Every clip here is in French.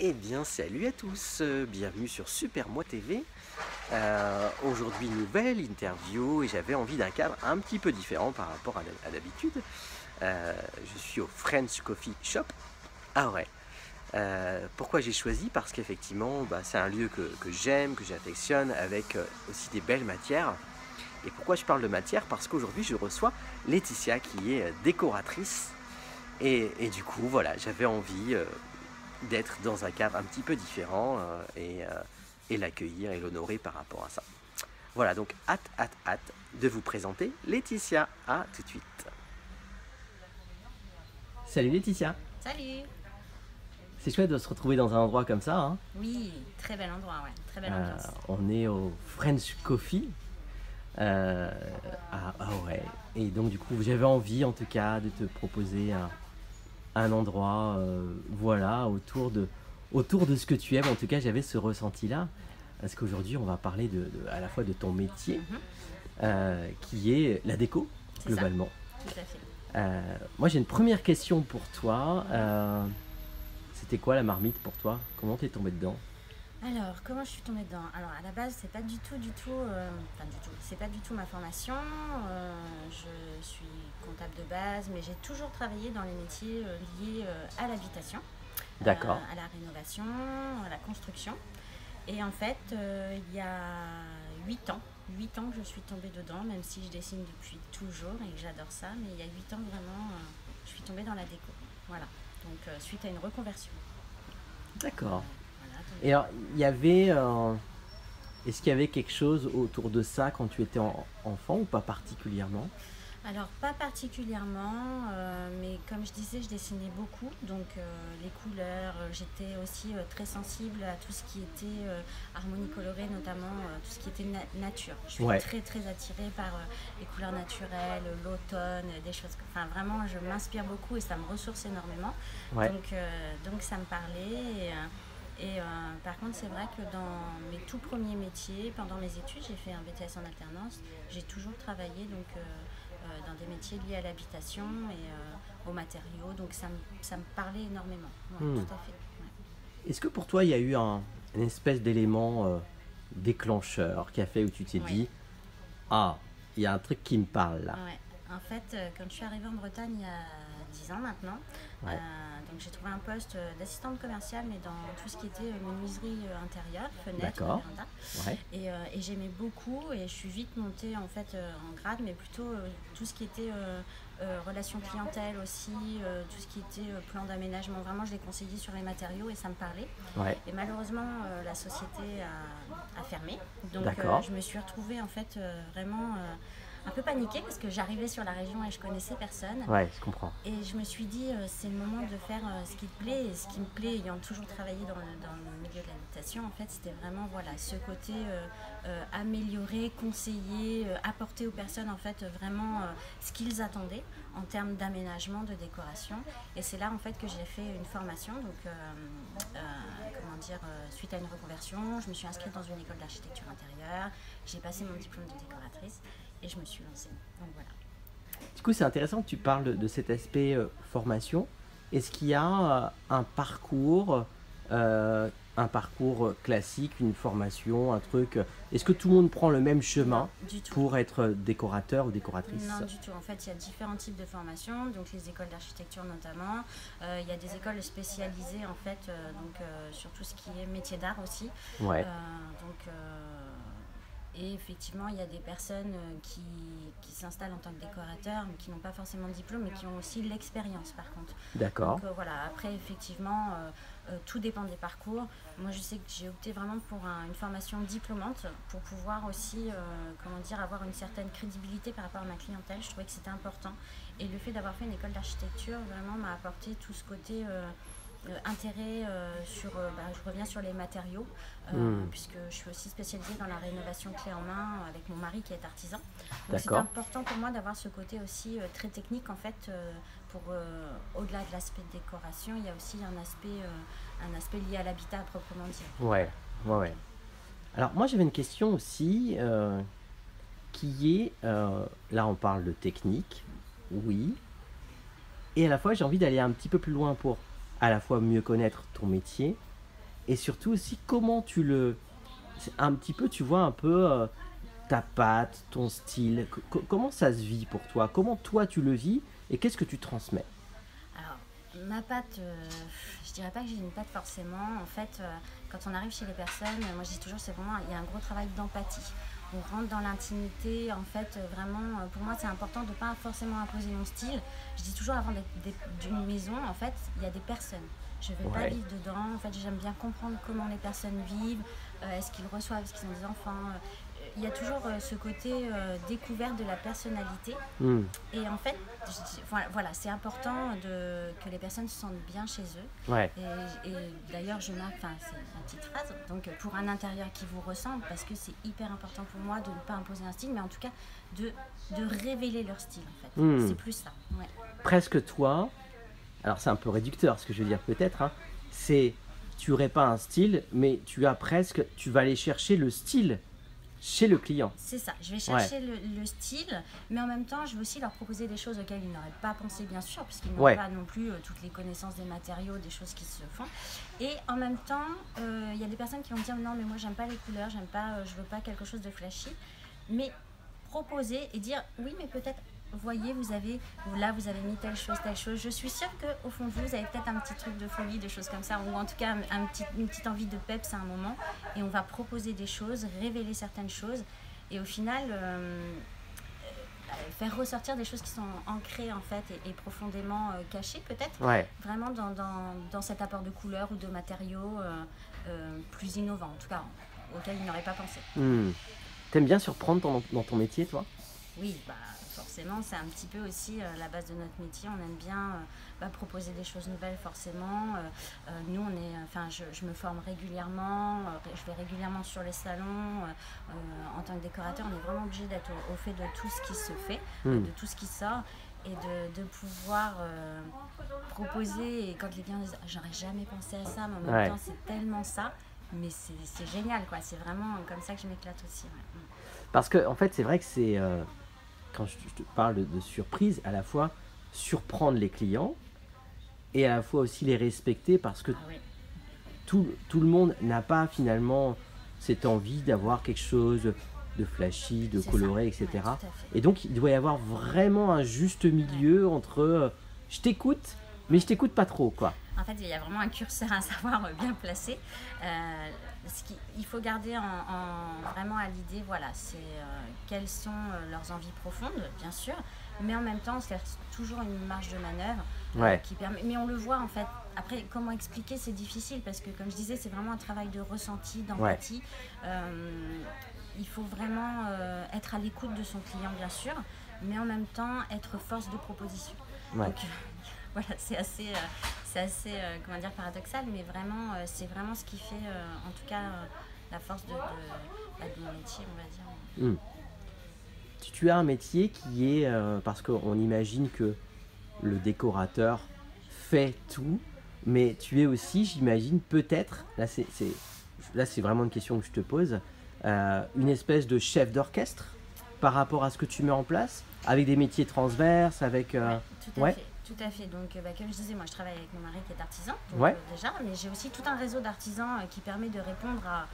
Eh bien, salut à tous, bienvenue sur Super Moi TV. Aujourd'hui, nouvelle interview et j'avais envie d'un cadre un petit peu différent par rapport à d'habitude. Je suis au French Coffee Shop à Auray. Pourquoi j'ai choisi? Parce qu'effectivement, c'est un lieu que j'aime, que j'affectionne, avec aussi des belles matières. Et pourquoi je parle de matière? Parce qu'aujourd'hui, je reçois Laetitia qui est décoratrice. Et du coup, voilà, j'avais envie d'être dans un cadre un petit peu différent et l'accueillir et l'honorer par rapport à ça. Voilà, donc hâte de vous présenter Laetitia. À tout de suite. Salut Laetitia. Salut! C'est chouette de se retrouver dans un endroit comme ça, hein. Oui, très bel endroit, ouais, très belle ambiance. On est au French Coffee à Auray. Et donc du coup, j'avais envie en tout cas de te proposer un endroit voilà, autour de ce que tu aimes. En tout cas, j'avais ce ressenti-là. Parce qu'aujourd'hui, on va parler à la fois de ton métier, qui est la déco, globalement. Tout à fait. Moi, j'ai une première question pour toi. C'était quoi la marmite pour toi? Comment t'es tombée dedans? Alors, comment je suis tombée dedans? Alors, à la base, c'est pas du tout, c'est pas du tout ma formation. Je suis comptable de base, mais j'ai toujours travaillé dans les métiers liés à l'habitation, D'accord. à la rénovation, à la construction. Et en fait, il y a 8 ans que je suis tombée dedans, même si je dessine depuis toujours et que j'adore ça. Mais il y a 8 ans, vraiment, je suis tombée dans la déco. Voilà. Donc, suite à une reconversion. D'accord. Voilà, donc, Et alors, il y avait... est-ce qu'il y avait quelque chose autour de ça quand tu étais enfant ou pas particulièrement? alors, pas particulièrement, mais comme je disais, je dessinais beaucoup. Donc, les couleurs, j'étais aussi très sensible à tout ce qui était harmonie colorée, notamment tout ce qui était nature. Je suis Ouais. très attirée par les couleurs naturelles, l'automne, des choses. Enfin, vraiment, je m'inspire beaucoup et ça me ressource énormément. Ouais. Donc ça me parlait. Par contre, c'est vrai que dans mes tout premiers métiers, pendant mes études, j'ai fait un BTS en alternance. J'ai toujours travaillé dans des métiers liés à l'habitation et aux matériaux. Donc ça me parlait énormément. Ouais, tout à fait. Ouais. Est-ce que pour toi, il y a eu une espèce d'élément déclencheur qui a fait où tu t'es Ouais. dit, ah, il y a un truc qui me parle là. Ouais. En fait, quand je suis arrivée en Bretagne il y a 10 ans maintenant, Ouais. donc j'ai trouvé un poste d'assistante commerciale, mais dans tout ce qui était menuiserie intérieure, fenêtres, D'accord. véranda. Ouais. Et j'aimais beaucoup et je suis vite montée en fait en grade, mais plutôt tout ce qui était relations clientèle aussi, tout ce qui était plan d'aménagement. Vraiment, je l'ai conseillé sur les matériaux et ça me parlait. Ouais. Et malheureusement, la société a fermé. Donc D'accord. je me suis retrouvée en fait vraiment un peu paniquée parce que j'arrivais sur la région et je connaissais personne. Ouais, je comprends. Et je me suis dit, c'est le moment de faire ce qui te plaît. Et ce qui me plaît, ayant toujours travaillé dans le milieu de l'habitation, en fait, c'était vraiment voilà, ce côté améliorer, conseiller, apporter aux personnes en fait vraiment ce qu'ils attendaient en termes d'aménagement, de décoration. Et c'est là en fait que j'ai fait une formation. Donc, suite à une reconversion, je me suis inscrite dans une école d'architecture intérieure. J'ai passé mon diplôme de décoratrice et je me suis lancée. Donc voilà. Du coup, c'est intéressant que tu parles de cet aspect formation. Est-ce qu'il y a un parcours classique, une formation, un truc est-ce que tout le monde prend le même chemin Non, du tout. pour être décorateur ou décoratrice? Non, du tout. En fait, il y a différents types de formations, donc les écoles d'architecture notamment. Il y a des écoles spécialisées en fait, sur tout ce qui est métier d'art aussi. Ouais. Et effectivement, il y a des personnes qui s'installent en tant que décorateurs, mais qui n'ont pas forcément de diplôme, mais qui ont aussi l'expérience par contre. D'accord. Donc voilà, après effectivement, tout dépend des parcours. Moi je sais que j'ai opté vraiment pour une formation diplômante pour pouvoir aussi avoir une certaine crédibilité par rapport à ma clientèle. Je trouvais que c'était important. Et le fait d'avoir fait une école d'architecture vraiment m'a apporté tout ce côté intérêt je reviens sur les matériaux, puisque je suis aussi spécialisée dans la rénovation clé en main avec mon mari qui est artisan. Donc c'est important pour moi d'avoir ce côté aussi très technique en fait, pour au-delà de l'aspect de décoration, il y a aussi un aspect lié à l'habitat à proprement dire. Ouais. Alors moi j'avais une question aussi qui est, là on parle de technique, oui, et à la fois j'ai envie d'aller un petit peu plus loin pour à la fois mieux connaître ton métier et surtout aussi comment tu le... c'est un petit peu, tu vois, un peu ta patte, ton style. Comment ça se vit pour toi? Comment toi tu le vis et qu'est-ce que tu transmets? Alors, ma pâte, je dirais pas que j'ai une pâte forcément. En fait, quand on arrive chez les personnes, moi je dis toujours, c'est vraiment, il y a un gros travail d'empathie. On rentre dans l'intimité, en fait, vraiment, pour moi c'est important de ne pas forcément imposer mon style. Je dis toujours, avant d'une maison, en fait, il y a des personnes. Je ne vais pas Ouais. vivre dedans. En fait, j'aime bien comprendre comment les personnes vivent, est-ce qu'ils reçoivent, est-ce qu'ils ont des enfants. Il y a toujours ce côté découvert de la personnalité. Hmm. Et en fait, voilà, c'est important que les personnes se sentent bien chez eux. Ouais. Et d'ailleurs, je marque, enfin, c'est une petite phrase, donc pour un intérieur qui vous ressemble, parce que c'est hyper important pour moi de ne pas imposer un style, mais en tout cas de révéler leur style, en fait. Hmm. C'est plus ça. Ouais. Presque toi, alors c'est un peu réducteur ce que je veux dire peut-être, hein, c'est tu n'aurais pas un style, mais tu as presque, tu vas aller chercher le style chez le client. C'est ça, je vais chercher le style, mais en même temps, je vais aussi leur proposer des choses auxquelles ils n'auraient pas pensé, bien sûr, puisqu'ils n'ont pas non plus toutes les connaissances des matériaux, des choses qui se font. Et en même temps, il y a des personnes qui vont me dire non, mais moi, j'aime pas les couleurs, j'aime pas, je veux pas quelque chose de flashy. Mais proposer et dire oui, mais peut-être, voyez, vous avez mis telle chose. Je suis sûre qu'au fond de vous, vous avez peut-être un petit truc de folie, des choses comme ça, ou en tout cas une petite envie de peps à un moment. Et on va proposer des choses, révéler certaines choses. Et au final, faire ressortir des choses qui sont ancrées en fait et profondément cachées peut-être. Ouais. Vraiment dans cet apport de couleurs ou de matériaux plus innovants, en tout cas, auxquels ils n'auraient pas pensé. T'aimes bien surprendre dans ton métier, toi? Oui, forcément, c'est un petit peu aussi la base de notre métier. On aime bien proposer des choses nouvelles, forcément. Nous, je me forme régulièrement, je vais régulièrement sur les salons. En tant que décorateur, on est vraiment obligé d'être au fait de tout ce qui se fait, de tout ce qui sort, et de pouvoir proposer. Et quand les clients disent j'aurais jamais pensé à ça, mais en même temps, c'est tellement ça. Mais c'est génial, quoi. C'est vraiment comme ça que je m'éclate aussi. Ouais. Parce que, en fait, c'est vrai que c'est... quand je te parle de surprise, à la fois surprendre les clients et à la fois aussi les respecter parce que tout le monde n'a pas finalement cette envie d'avoir quelque chose de flashy, de coloré, etc. Ouais, et donc, il doit y avoir vraiment un juste milieu entre je t'écoute, mais je t'écoute pas trop, quoi. En fait, il y a vraiment un curseur à savoir bien placé. Il faut garder vraiment à l'idée, voilà, c'est quelles sont leurs envies profondes, bien sûr, mais en même temps, on se laisse toujours une marge de manœuvre qui permet. Mais on le voit en fait. Après, comment expliquer, c'est difficile parce que, comme je disais, c'est vraiment un travail de ressenti, d'empathie. Il faut vraiment être à l'écoute de son client, bien sûr, mais en même temps être force de proposition. Donc, voilà, c'est assez comment dire, paradoxal, mais vraiment, c'est vraiment ce qui fait, en tout cas, la force de mon métier, on va dire. Tu as un métier qui est, parce qu'on imagine que le décorateur fait tout, mais tu es aussi, j'imagine, peut-être, là c'est vraiment une question que je te pose, une espèce de chef d'orchestre par rapport à ce que tu mets en place, avec des métiers transverses, avec... Tout à fait. Donc, comme je disais, moi, je travaille avec mon mari qui est artisan, donc, déjà, mais j'ai aussi tout un réseau d'artisans qui permet de répondre à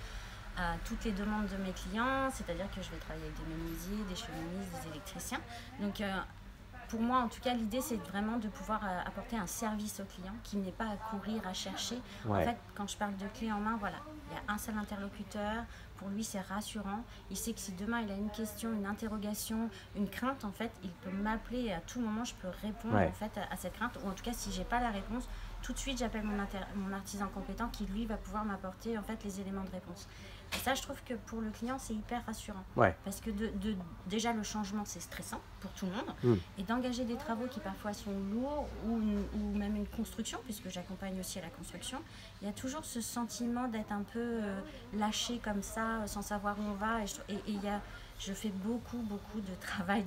toutes les demandes de mes clients, c'est-à-dire que je vais travailler avec des menuisiers, des chemistes, des électriciens. Donc, pour moi, en tout cas, l'idée, c'est vraiment de pouvoir apporter un service au client qui n'est pas à courir, à chercher. En fait, quand je parle de clé en main, voilà, il y a un seul interlocuteur. Pour lui, c'est rassurant. Il sait que si demain, il a une question, une interrogation, une crainte, en fait, il peut m'appeler et à tout moment, je peux répondre en fait, à cette crainte. Ou en tout cas, si je n'ai pas la réponse, tout de suite, j'appelle mon artisan compétent qui, lui, va pouvoir m'apporter en fait, les éléments de réponse. Et ça, je trouve que pour le client, c'est hyper rassurant. Parce que déjà, le changement, c'est stressant pour tout le monde. Et d'engager des travaux qui parfois sont lourds ou même une construction, puisque j'accompagne aussi à la construction, il y a toujours ce sentiment d'être un peu lâché comme ça, sans savoir où on va. Et je fais beaucoup de travail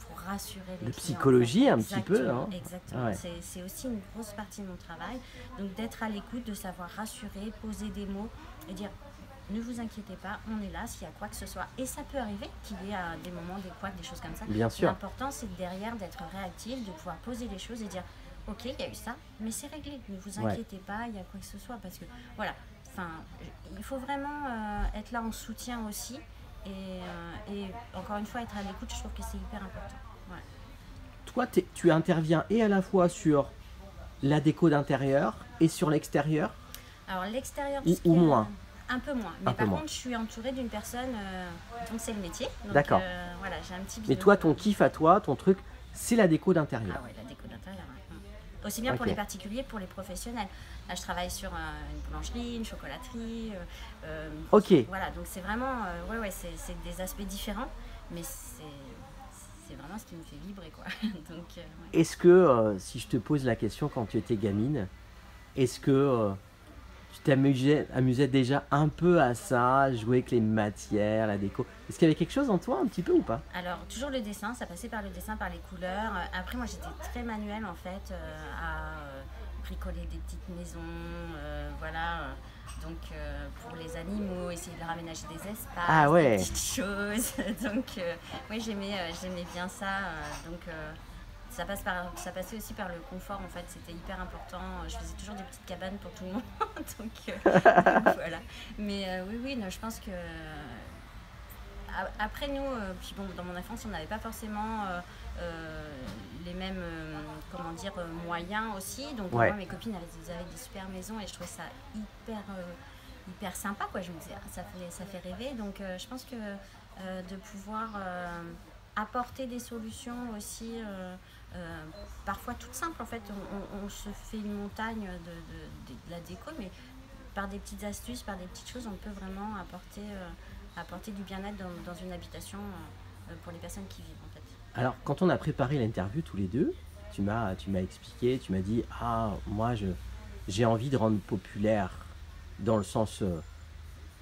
pour rassurer les clients. De psychologie, en fait. Un petit peu. Hein. Exactement. C'est aussi une grosse partie de mon travail. Donc d'être à l'écoute, de savoir rassurer, poser des mots et dire ne vous inquiétez pas, on est là s'il y a quoi que ce soit. Et ça peut arriver qu'il y ait des moments, des couacs, des choses comme ça. Bien sûr. L'important, c'est derrière d'être réactif, de pouvoir poser les choses et dire ok, il y a eu ça, mais c'est réglé. Ne vous Ouais. inquiétez pas, il y a quoi que ce soit. Parce que, voilà, enfin, il faut vraiment être là en soutien aussi. Et encore une fois, être à l'écoute, je trouve que c'est hyper important. Ouais. Toi, tu interviens et à la fois sur la déco d'intérieur et sur l'extérieur, Alors, l'extérieur, tout ce ou qui est moins? un peu moins. Un Mais peu par moins. contre, je suis entourée d'une personne dont c'est le métier. Donc, D'accord. voilà, j'ai un petit Mais binôme. toi, ton kiff à toi, ton truc, c'est la déco d'intérieur. Ah ouais, la déco d'intérieur. Aussi bien pour Ok. les particuliers que pour les professionnels. Là, je travaille sur une boulangerie, une chocolaterie. Ok. Voilà, donc c'est vraiment, ouais, c'est des aspects différents, mais c'est vraiment ce qui me fait vibrer, quoi. Donc, ouais. Est-ce que, si je te pose la question quand tu étais gamine, est-ce que tu amusais déjà un peu à ça, jouer avec les matières, la déco? Est-ce qu'il y avait quelque chose en toi un petit peu ou pas? Alors, toujours le dessin, ça passait par le dessin, par les couleurs. Après, moi, j'étais très manuelle, en fait, à bricoler des petites maisons, voilà. Donc, pour les animaux, essayer de leur aménager des espaces, Ah ouais. des petites choses. Donc, oui, j'aimais bien ça. Donc, ça passait aussi par le confort, en fait. C'était hyper important. Je faisais toujours des petites cabanes pour tout le monde. donc, donc, voilà. Mais oui, oui, non, je pense que après nous, puis bon, dans mon enfance, on n'avait pas forcément les mêmes comment dire, moyens aussi. Donc Ouais. moi, mes copines avaient des super maisons et je trouvais ça hyper sympa, quoi. Je me disais, ah, ça fait rêver. Donc je pense que de pouvoir apporter des solutions aussi, parfois toutes simples en fait. On se fait une montagne de la déco, mais par des petites astuces, par des petites choses, on peut vraiment apporter du bien-être dans une habitation pour les personnes qui vivent en fait. Alors, quand on a préparé l'interview tous les deux, tu m'as expliqué, tu m'as dit, ah, moi, j'ai envie de rendre populaire dans le sens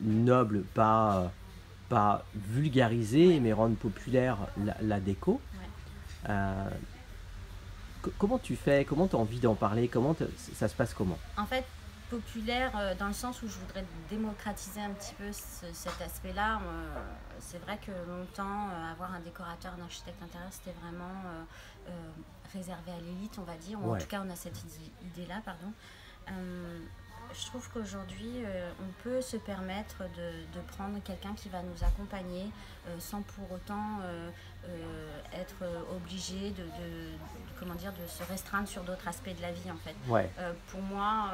noble, pas vulgarisé, mais rendre populaire la déco. Ouais. Comment tu fais? Comment tu as envie d'en parler? Ça se passe comment? En fait, populaire dans le sens où je voudrais démocratiser un petit peu cet aspect-là. C'est vrai que longtemps, avoir un décorateur, un architecte intérieur, c'était vraiment réservé à l'élite, on va dire. Ou en Ouais. tout cas, on a cette idée-là, pardon. Je trouve qu'aujourd'hui, on peut se permettre de prendre quelqu'un qui va nous accompagner sans pour autant être obligé comment dire, de se restreindre sur d'autres aspects de la vie en fait. Ouais. Pour moi,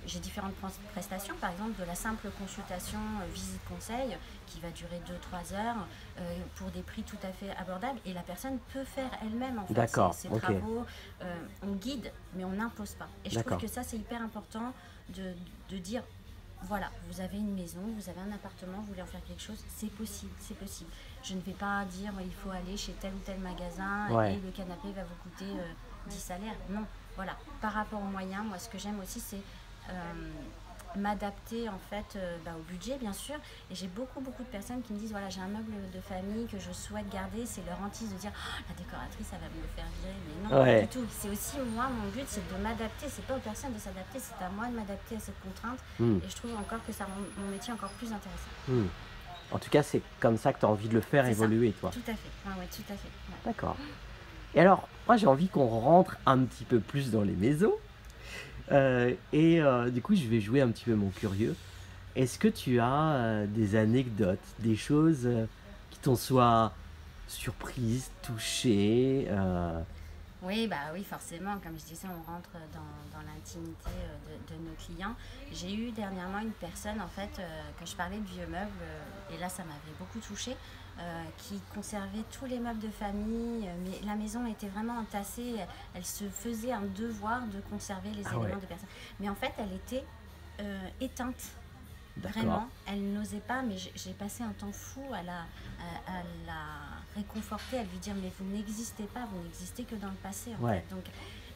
j'ai différentes prestations, par exemple de la simple consultation visite conseil qui va durer 2-3 heures pour des prix tout à fait abordables et la personne peut faire elle-même en fait D'accord, ses ok. travaux. On guide mais on n'impose pas. Et je trouve D'accord. que ça c'est hyper important de dire voilà, vous avez une maison, vous avez un appartement, vous voulez en faire quelque chose, c'est possible, c'est possible. Je ne vais pas dire il faut aller chez tel ou tel magasin Ouais. et le canapé va vous coûter 10 salaires. Non, voilà. Par rapport aux moyens, moi ce que j'aime aussi c'est m'adapter en fait au budget bien sûr. Et j'ai beaucoup de personnes qui me disent voilà, j'ai un meuble de famille que je souhaite garder, c'est leur hantise de dire oh, la décoratrice ça va me le faire virer, mais non, Ouais. pas du tout. C'est aussi moi, mon but c'est de m'adapter, c'est pas aux personnes de s'adapter, c'est à moi de m'adapter à cette contrainte. Et je trouve encore que ça rend mon métier encore plus intéressant. En tout cas, c'est comme ça que tu as envie de le faire C'est ça. évoluer, toi. Tout à fait, ouais, tout à fait. Ouais. D'accord. Et alors, moi, j'ai envie qu'on rentre un petit peu plus dans les maisons. Du coup, je vais jouer un petit peu mon curieux. Est-ce que tu as des anecdotes, des choses qui t'ont soit surprises, touchées Oui, oui, forcément, comme je disais, on rentre dans l'intimité de nos clients. J'ai eu dernièrement une personne, en fait, quand je parlais de vieux meubles, et là, ça m'avait beaucoup touchée, qui conservait tous les meubles de famille, mais la maison était vraiment entassée. Elle se faisait un devoir de conserver les éléments de personne. Mais en fait, elle était éteinte. D'accord. Vraiment, elle n'osait pas, mais j'ai passé un temps fou à la réconforter, à lui dire mais vous n'existez pas, vous n'existez que dans le passé en fait. Donc,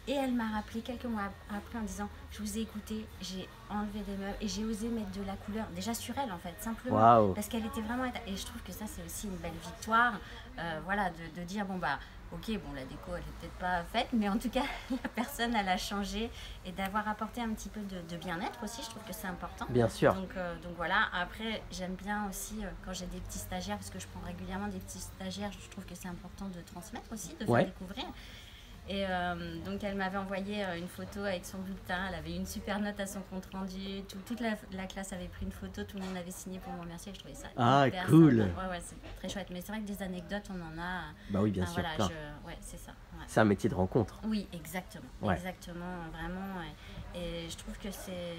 et elle m'a rappelé quelques mois après en disant je vous ai écouté, j'ai enlevé des meubles et j'ai osé mettre de la couleur, déjà sur elle en fait, simplement. Wow. Parce qu'elle était vraiment... Et je trouve que ça c'est aussi une belle victoire, voilà, de dire bon ok, bon, la déco, elle n'est peut-être pas faite, mais en tout cas, la personne, elle a changé et d'avoir apporté un petit peu de bien-être aussi, je trouve que c'est important. Bien sûr. Donc voilà, après, j'aime bien aussi quand j'ai des petits stagiaires, parce que je prends régulièrement des petits stagiaires, je trouve que c'est important de transmettre aussi, de faire découvrir. Et donc elle m'avait envoyé une photo avec son bulletin, elle avait une super note à son compte rendu, toute la classe avait pris une photo, tout le monde avait signé pour me remercier, je trouvais ça hyper cool. sympa. Ouais, c'est très chouette, mais c'est vrai que des anecdotes on en a. Bah oui, bien sûr. Voilà, ouais, c'est ça. Ouais. C'est un métier de rencontre. Oui, exactement, exactement, vraiment. Et je trouve que c'est...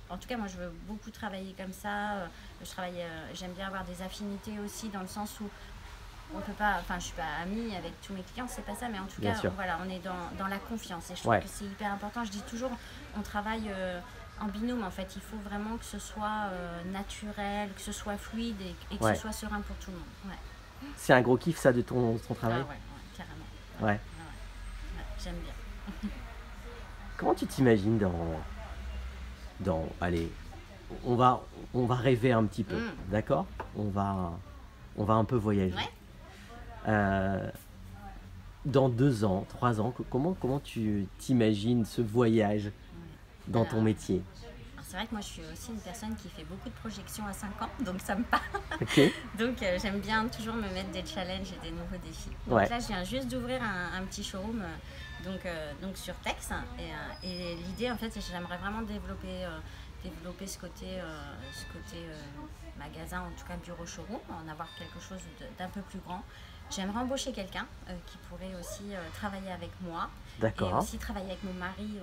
En tout cas, moi je veux beaucoup travailler comme ça, j'aime bien avoir des affinités aussi dans le sens où on peut pas, enfin je suis pas amie avec tous mes clients, c'est pas ça, mais en tout Bien cas, sûr. voilà, on est dans la confiance et je trouve que c'est hyper important. Je dis toujours, on travaille en binôme en fait, il faut vraiment que ce soit naturel, que ce soit fluide et que ce soit serein pour tout le monde. Ouais. C'est un gros kiff ça de ton travail? Ouais, carrément. Ouais. J'aime bien. Comment tu t'imagines allez, on va rêver un petit peu, d'accord? On va un peu voyager. Dans 2 ans, 3 ans, comment tu t'imagines ce voyage dans ton métier? C'est vrai que moi je suis aussi une personne qui fait beaucoup de projections à 5 ans, donc ça me parle. Okay. Donc j'aime bien toujours me mettre des challenges et des nouveaux défis. Donc là je viens juste d'ouvrir un petit showroom donc sur Tex et l'idée en fait c'est que j'aimerais vraiment développer ce côté magasin, en tout cas bureau showroom, en avoir quelque chose d'un peu plus grand. J'aimerais embaucher quelqu'un qui pourrait aussi travailler avec moi. D'accord. Et aussi travailler avec mon mari,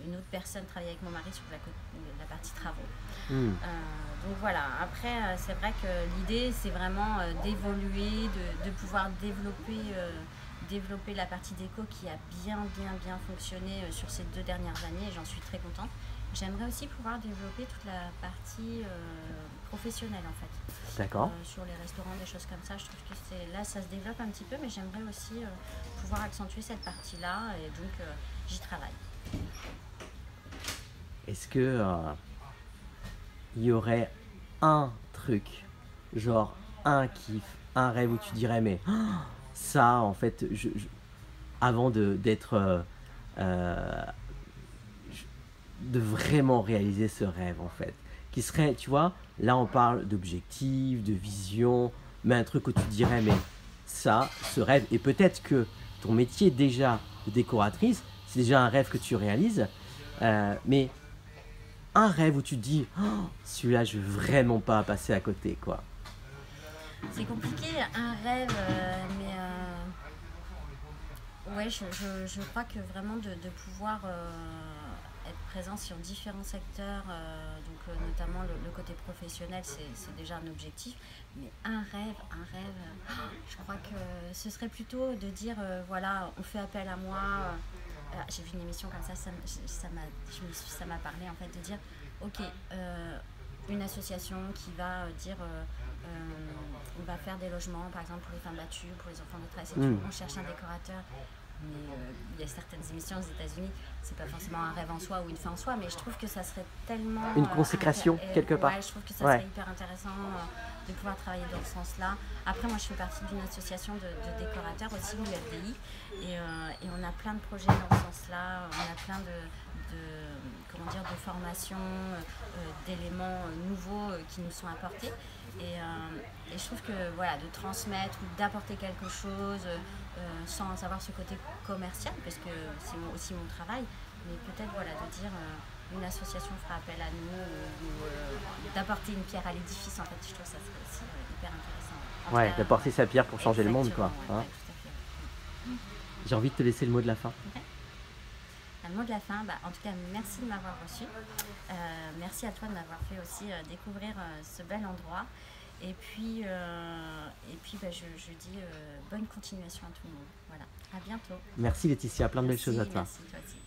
une autre personne travailler avec mon mari sur la partie travaux. Donc voilà, après c'est vrai que l'idée c'est vraiment d'évoluer, de pouvoir développer la partie déco qui a bien fonctionné sur ces 2 dernières années et j'en suis très contente. J'aimerais aussi pouvoir développer toute la partie professionnelle en fait. D'accord. Sur les restaurants, des choses comme ça. Je trouve que là ça se développe un petit peu, mais j'aimerais aussi pouvoir accentuer cette partie-là et donc j'y travaille. Est-ce que il y aurait un truc, genre un kiff, un rêve où tu dirais mais ça en fait, avant d'être de vraiment réaliser ce rêve en fait, qui serait, tu vois, là on parle d'objectifs, de vision, mais un truc où tu te dirais mais ça, ce rêve, et peut-être que ton métier déjà de décoratrice, c'est déjà un rêve que tu réalises, mais un rêve où tu te dis celui-là je veux vraiment pas passer à côté quoi. C'est compliqué, un rêve, mais ouais, je crois que vraiment de pouvoir être présent sur différents secteurs, notamment le côté professionnel, c'est déjà un objectif. Mais un rêve, je crois que ce serait plutôt de dire, voilà, on fait appel à moi. J'ai vu une émission comme ça m'a parlé en fait de dire, ok, une association qui va dire, on va faire des logements, par exemple pour les femmes battues, pour les enfants de détresse et tout, on cherche un décorateur. Mais il y a certaines émissions aux États-Unis, c'est pas forcément un rêve en soi ou une fin en soi, mais je trouve que ça serait tellement une consécration quelque part. Ouais, je trouve que ça serait hyper intéressant de pouvoir travailler dans ce sens-là. Après, moi, je fais partie d'une association de décorateurs aussi, l'UFDI, et on a plein de projets dans ce sens-là. On a plein de formations, d'éléments nouveaux qui nous sont apportés. Et je trouve que voilà, de transmettre ou d'apporter quelque chose sans avoir ce côté commercial, parce que c'est aussi mon travail, mais peut-être voilà, de dire une association fera appel à nous ou d'apporter une pierre à l'édifice, en fait, je trouve que ça serait aussi hyper intéressant. Ouais, d'apporter sa pierre pour changer le monde, quoi. Ouais, tout à fait. J'ai envie de te laisser le mot de la fin. Le mot de la fin, en tout cas, merci de m'avoir reçu. Merci à toi de m'avoir fait aussi découvrir ce bel endroit. Et puis je dis bonne continuation à tout le monde. Voilà, à bientôt. Merci Laetitia, plein de belles choses à toi. Merci toi aussi.